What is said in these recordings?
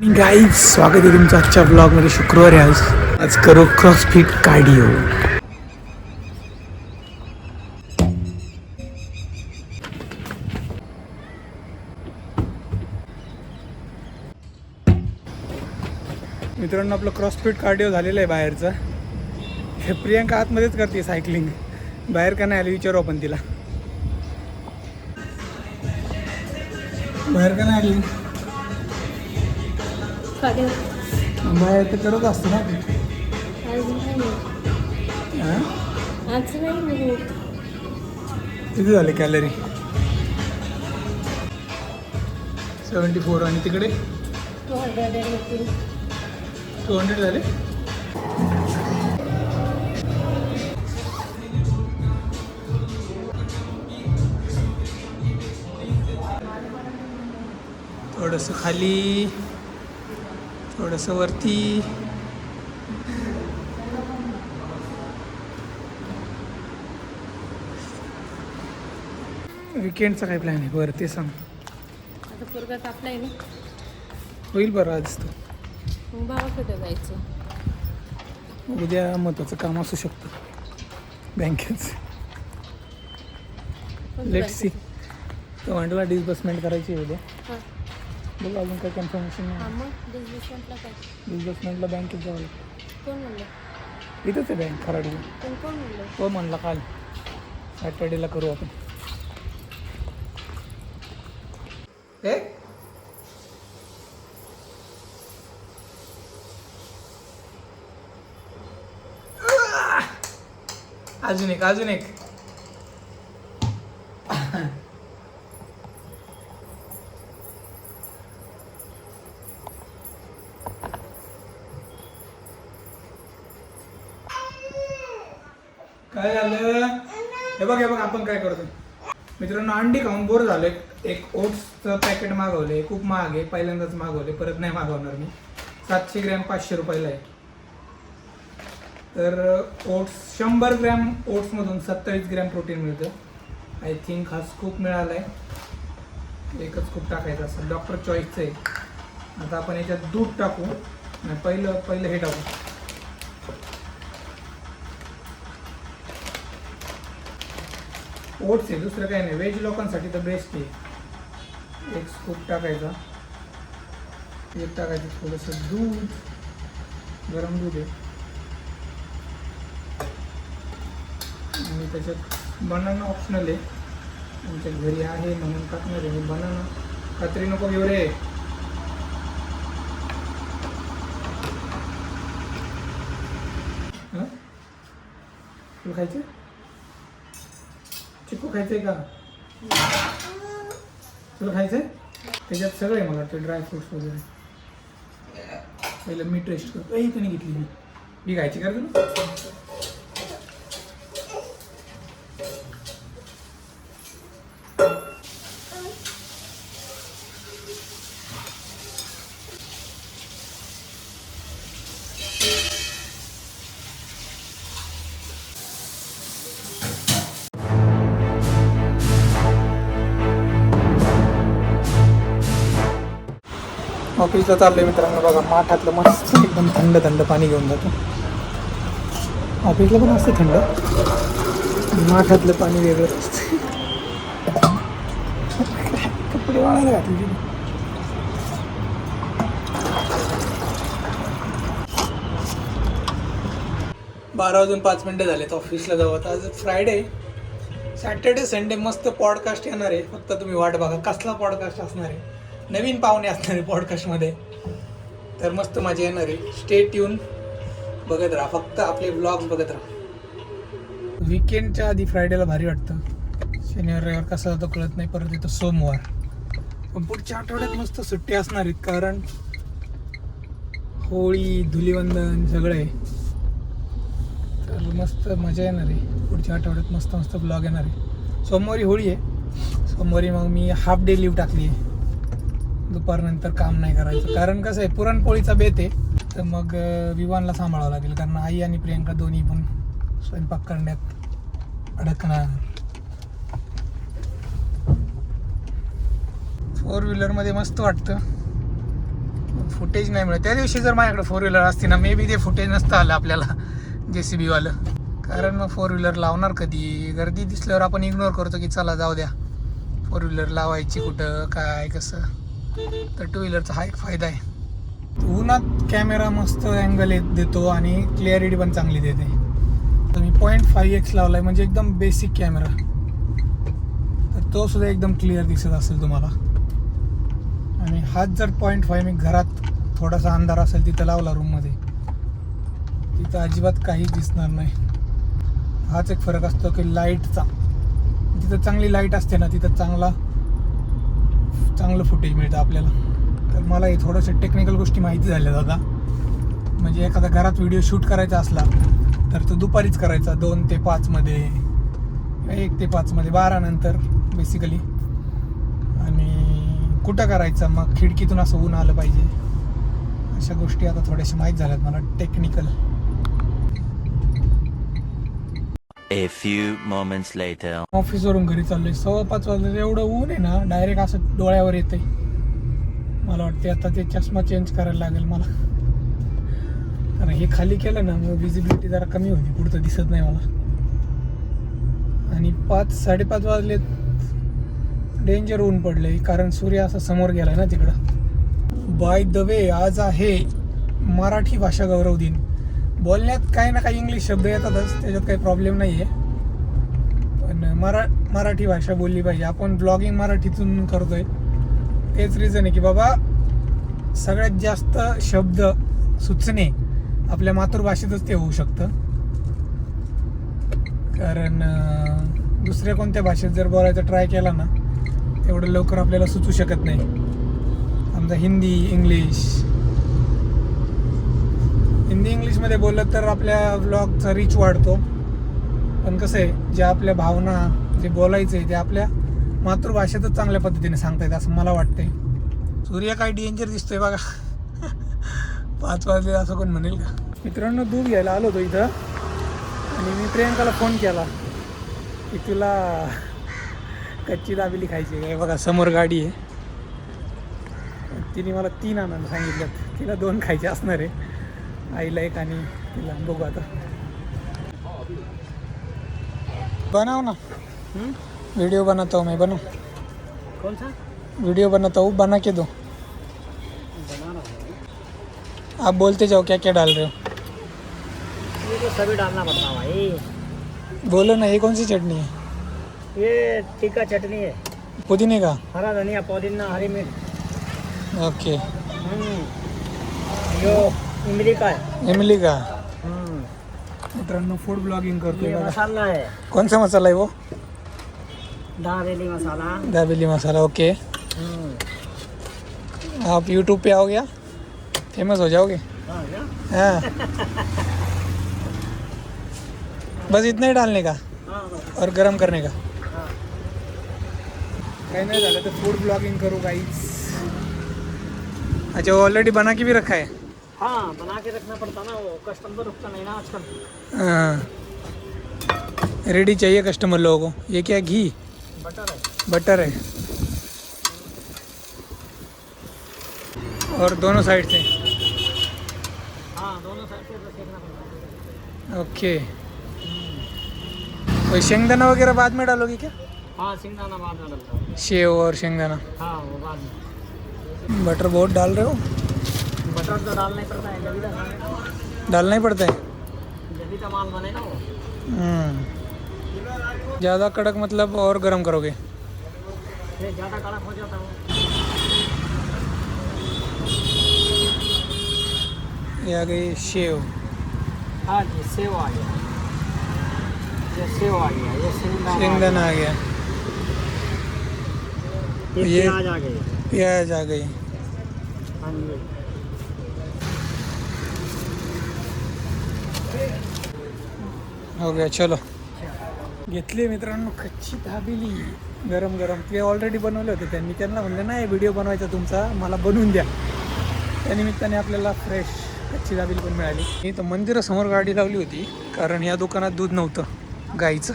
Guys, स्वागत आहे तुमचं आजच्या ब्लॉगमध्ये. शुक्रवार आहे आज करू क्रॉसफिट कार्डिओ. मित्रांनो, आपलं क्रॉसफिट कार्डिओ झालेलं आहे बाहेरचं. हे प्रियांका आतमध्येच करते सायकलिंग. बाहेर का नाही आली विचारू आपण तिला. बाहेर का नाही आली? बाहेर तर करत असतो ना ती. किती झाले कॅलरी? 74. आणि तिकडे 200 झाले. थोडंसं खाली, थोडंसं वरती. विकेंडचा काय प्लॅन आहे बरं ते सांग. आता पोरगा तापलाय ना, होईल बरं आज तो. मग भावाकडे जायचं. उद्या महत्त्वाचं काम असू शकतं बँकेचं. Let's see. तो म्हटला डिस्बर्समेंट करायची आहे उद्या. हां बघू, अजून काही कन्फर्मेशन नाही. मग डिस्बर्समेंटला काय? डिस्बर्समेंटला बँकेत जावं लागतं. कोण म्हणलं? इथंच आहे बँक खराडी. कोण म्हणलं? तो म्हणला काल सॅटर्डेला करू आपण. अजून एक. काय झालं? हे बघ आपण काय करतो मित्रांनो. अंडी खाऊन बोर झालं. एक ओट्सचं पॅकेट मागवले. खूप महाग आहे. पहिल्यांदाच मागवले, परत नाही मागवणार मी. 700 ग्रॅम 500 रुपयाला आहे. तर ओट्स 100 ग्रॅम ओट्समधून 27 ग्रॅम प्रोटीन मिळतं. आय थिंक हा स्कूप मिळाला आहे. एकच स्कूप टाकायचा असं, डॉक्टर चॉईसचं आहे. आता आपण याच्यात दूध टाकू. पहिलं हे टाकू. ओट्स आहे, दुसरं काही नाही. व्हेज लोकांसाठी तर बेस्ट आहे. एक स्कूप टाकायचा. एक टाकायचं थोडंसं दूध, गरम दूध आहे. आणि त्याच्यात बनाना ऑप्शनल आहे. आमच्या घरी आहे म्हणून टाकणार आहे बनाना. कात्री नको घेऊ रे. हां, तुला खायचं? चिकू खायचंय का? तुला खायचंय? त्याच्यात सगळं आहे मला वाटतं, ड्रायफ्रुट्स वगैरे. पहिलं मी टेस्ट करतो. ही कोणी घेतली? मी खायची का तुला? ऑफिसला चाललंय मित्रांनो. बघा, माठातलं मस्त एकदम थंड पाणी घेऊन जातो. ऑफिसला पण असतं थंड, माठातलं पाणी वेगळंच असतं. कपडे वाळायला घातले. 12:05 झालेत. ऑफिसला जाऊ आता. आज फ्रायडे. सॅटर्डे संडे मस्त पॉडकास्ट येणार आहे. फक्त तुम्ही वाट बघा कसला पॉडकास्ट असणार आहे. नवीन पाहुणे असणार आहे पॉडकास्टमध्ये, तर मस्त मजा येणार आहे. स्टे ट्यून, बघत राहा. फक्त आपले ब्लॉग बघत राहा. विकेंडच्या आधी फ्रायडेला भारी वाटतं. शनिवार रविवार कसा जातो कळत नाही. परत येतो सोमवार. पण पुढच्या आठवड्यात मस्त सुट्टी असणार आहेत, कारण होळी, धुलीवंदन सगळं आहे. तर मस्त मजा येणार आहे. पुढच्या आठवड्यात मस्त ब्लॉग येणार आहे. सोमवारी होळी आहे. सोमवारी मग मी हाफ डे लिव्ह टाकली आहे. दुपारनंतर काम नाही करायचं, कारण कसं आहे पुरणपोळीचा बेत आहे. तर मग विवानला सांभाळावं लागेल, कारण आई आणि प्रियांका दोन्ही पण स्वयंपाक करण्यात अडकणार. 4 व्हीलरमध्ये मस्त वाटतं. फुटेज नाही मिळत. त्या दिवशी जर माझ्याकडे 4 व्हीलर असती ना मे बी ते फुटेज नसतं आलं आपल्याला JCB वालं. कारण मग 4 व्हीलर लावणार कधी, गर्दी दिसल्यावर आपण इग्नोर करतो की चला जाऊ द्या, 4 व्हीलर लावायची कुठं काय कसं. तर 2 व्हीलरचा हा एक फायदा आहे. उन्हात कॅमेरा मस्त अँगल देतो आणि क्लिअरिटी पण चांगली देते. तर मी 0.5x लावला आहे म्हणजे एकदम बेसिक कॅमेरा, तर तो सुद्धा एकदम क्लिअर दिसत असेल तुम्हाला. आणि हाच जर 0.5 मी घरात थोडासा अंधार असेल तिथं लावला रूममध्ये, तिथं अजिबात काहीच दिसणार नाही. हाच एक फरक असतो की लाईटचा, जिथं चांगली लाईट असते ना तिथं चांगलं फुटेज मिळतं आपल्याला. तर मला हे थोडंसं टेक्निकल गोष्टी माहिती झाल्या दादा. म्हणजे एखादा घरात व्हिडिओ शूट करायचा असला तर तो दुपारीच करायचा 2 ते 5 मध्ये, 1 ते 5 मध्ये, 12 नंतर बेसिकली. आणि कुठं करायचं, मग खिडकीतून असं ऊन आलं पाहिजे. अशा गोष्टी आता थोड्याशा माहीत झाल्यात मला technical. A few moments later. ऑफिसवरून घरी चाललोय, 5:15 वाजले. एवढं ऊन आहे ना डायरेक्ट असं डोळ्यावर येते. मला वाटते आता ते चष्मा चेंज करायला लागेल मला, कारण हे खाली केलं ना मग विजिबिलिटी जरा कमी होती, पुढचं दिसत नाही मला. आणि 5-5:30 वाजले, डेंजर ऊन पडले कारण सूर्य असा समोर गेलाय ना तिकडं. बाय द वे आज आहे मराठी भाषा गौरव दिन. बोलण्यात काही ना काही इंग्लिश शब्द येतातच, त्याच्यात काही प्रॉब्लेम नाही आहे. पण मराठी भाषा बोलली पाहिजे. आपण ब्लॉगिंग मराठीतून करतोय, तेच रिझन आहे की बाबा सगळ्यात जास्त शब्द सुचणे आपल्या मातृभाषेतच ते होऊ शकतं. कारण दुसऱ्या कोणत्या भाषेत जर बोलायचा ट्राय केला ना तेवढं लवकर आपल्याला सुचू शकत नाही. समजा हिंदी इंग्लिशमध्ये बोललं तर आपल्या ब्लॉगचा रीच वाढतो. पण कसं आहे, ज्या आपल्या भावना जे बोलायचं आहे ते आपल्या मातृभाषेतच चांगल्या पद्धतीने सांगता येतं असं मला वाटतंय. सूर्य काय डेंजर दिसतोय बघा. 5 वाजले असं कोण म्हणेल का. मित्रांनो, दूध घ्यायला आलो होतो इथं आणि मी प्रियंकाला फोन केला की तुला कच्ची दाबेली खायची आहे. बघा समोर गाडी आहे, तिने मला 3 आणायला सांगितलं. तिला 2 खायचे असणार आहे, आईला 1 आणि तिला. बघू आता. बनाओ ना, वीडियो बनाता हूँ मैं, बनो. कौन सा वीडियो बनाता हूँ, बना के दो. बना रहा हूँ? आप बोलते जाओ क्या क्या डाल रहे हो. ये तो सभी डालना पड़ता है भाई. बोलो ना, ये कौन सी चटनी है. ये टिक्का चटनी है, पुदीने का. हरा धनिया, पुदीना, हरी मिर्च. ओके. यो इमली का है. इमली का. मित्रांनो, फूड ब्लॉगिंग करतोय ये बघा. मसाला है, कौन सा मसाला है वो. दाबेली मसाला. दाबेली मसाला. ओके. आप यूट्यूब पे आओगे, फेमस हो जाओगे. हाँ क्या? हाँ. बस इतना ही डालने का हाँ बस. और गरम करने का. हाँ. काही नाही झालं तर फूड ब्लॉगिंग करू गाईज. अच्छा, ऑलरेडी बना के भी रखा है. हाँ बना के रखना पड़ता ना, वो कस्टमर रुकता नहीं ना आजकल. हाँ, रेडी चाहिए कस्टमर लोगों को. ये क्या घी बटर है. बटर है और दोनों साइड से. हाँ दोनों साइड से सेकना पड़ता है. ओके. कोई शेंगदाना वगैरह बाद में डालोगे क्या. हाँ सिंगदाना बाद में डलता है. सेव और शेंगदाना. हाँ वो बाद में. बटर बहुत डाल रहे हो. बटर तो डालना ही पड़ता है, जब भी तो डालना ही पड़ता है. जब भी तो माल बने ना वो. ज़्यादा कड़क मतलब और गरम करोगे. ये ज़्यादा कड़क हो जाता है. ये आ गई सेव. हाँ जी सेव आ गया, ये सेव आ गया, ये शेंगदाना आ गया, ये ये- प्याज आ गई. प्याज आ गई. हाँ जी. हो गया. चलो. घेतली मित्रांनो कच्ची दाबेली गरम गरम. ते ऑलरेडी बनवले होते त्यांनी. त्यांना म्हणलं नाही व्हिडिओ बनवायचा तुमचा, मला बनवून द्या. त्यानिमित्ताने आपल्याला फ्रेश कच्ची दाबेली पण मिळाली. मी तर मंदिरासमोर गाडी लावली होती कारण या दुकानात दूध नव्हतं गाईचं.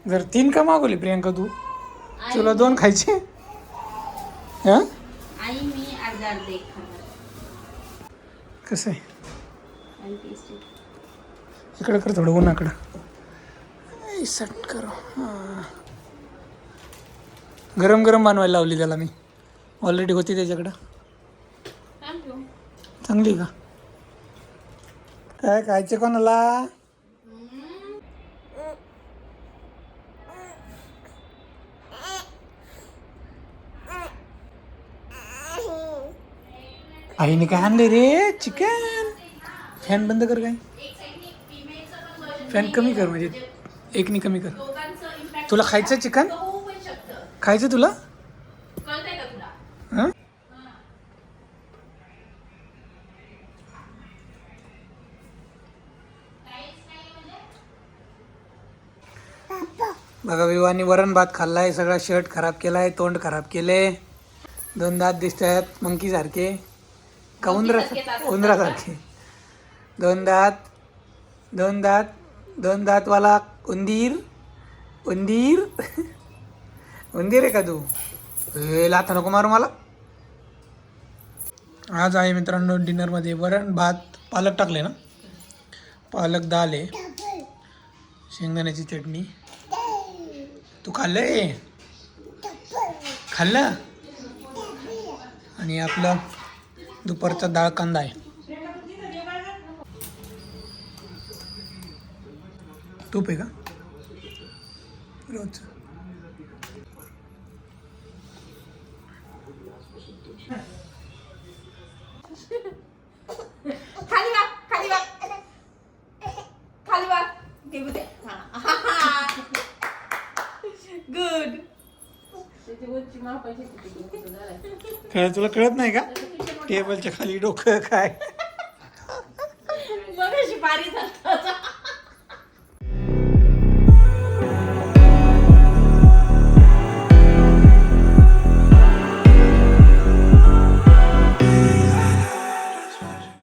जर 3 का मागवली प्रियंका तू. तुला 2 खायचे हा आई मी अर्धा अर्धे एक खाणार कसं आहे आणि टेस्टी इकडं कर थोडं उन्हाकडं सेट करो हां गरम गरम बनवायला लावली त्याला मी ऑलरेडी होती त्याच्याकडं थँक्यू चांगली का काय खायचे कोणाला आईने काय आणले रे चिकन फॅन बंद कर काय फॅन कमी कर म्हणजे एकनी कमी कर तुला खायचं चिकन खायचं तुला हां बघा विवानी वरण भात खाल्लाय सगळा शर्ट खराब केलाय तोंड खराब केले 2 दात दिसत आहेत मंकी सारखे का उंदरासारखे 2 दात वाला उंदीर आहे का तू लाथा नको मारू मला आज आहे मित्रांनो डिनरमध्ये वरण भात पालक टाकले ना पालक दाल आहे शेंगदाण्याची चटणी तू खाल्लं खाल्लं आणि आपलं दुपारचा डाळ कांदा आहे तूप आहे का रोज तुला कळत नाही का टेबलच्या खाली डोकं काय मगाशी पारी झालं